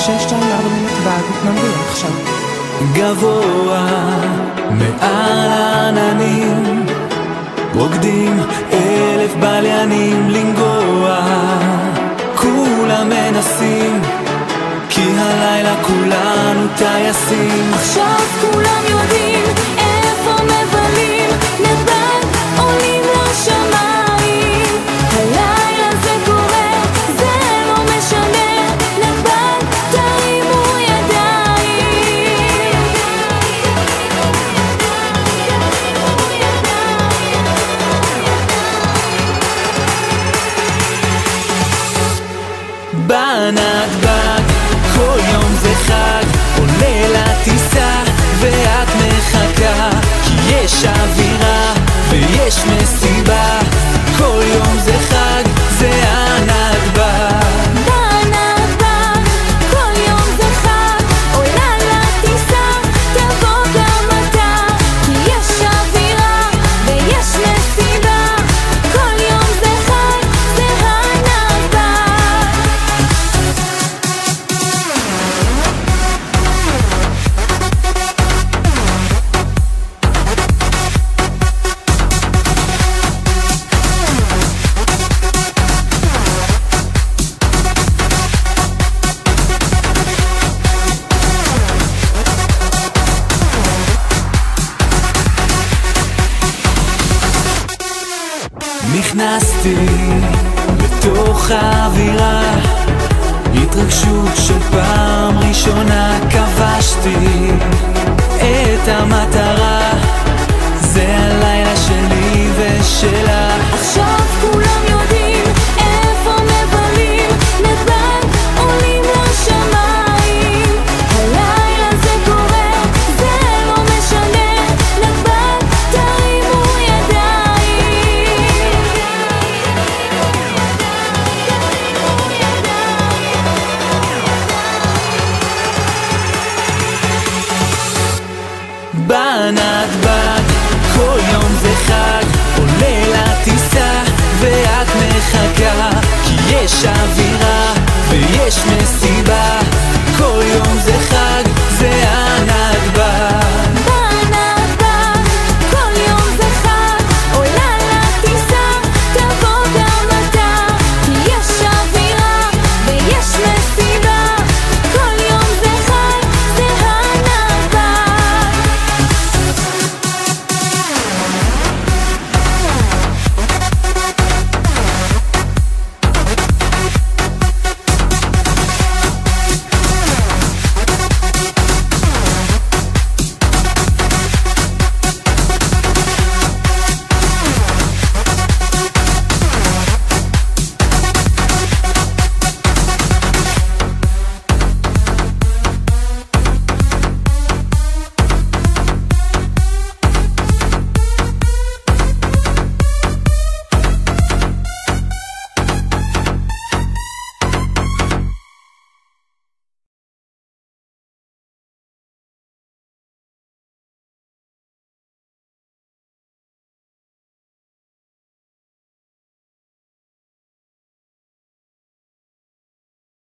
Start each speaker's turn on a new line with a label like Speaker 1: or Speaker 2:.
Speaker 1: 624 מנתב"ג, נמריא עכשיו.
Speaker 2: גבוה מעל העננים רוקדים 1000 בליינים לנגוע, כולם מנסים כי הלילה כולנו טייסים.
Speaker 3: עכשיו כולם יודעים איפה מבלים, נתב"ג עולים לשמיים. הלילה זה קורה, זה לא משנה, נתב"ג תרימו ידיים.
Speaker 2: בנתב"ג כל יום זה חג, עולה לטיסה ואת מחכה, כי יש אווירה ויש מסיבה. כל יום זה חג, זה הנתב"ג.
Speaker 3: בנתב"ג כל יום זה חג, עולה לטיסה, תבוא גם אתה, כי יש אווירה ויש מסיבה. כל יום זה חג, זה הנתב"ג.
Speaker 2: נכנסתי לתוך האווירה, התרגשות של פעם ראשונה, כבשתי את המטרה, זה הלילה שלי ושלך.
Speaker 3: עכשיו כולם יודעים איפה מבלים, נתב"ג עולים לשמיים. הלילה זה קורה, זה לא משנה, נתב"ג תרימו ידיים.
Speaker 2: בנתב"ג כל יום זה חג, עולה לטיסה ואת מחכה, כי יש אווירה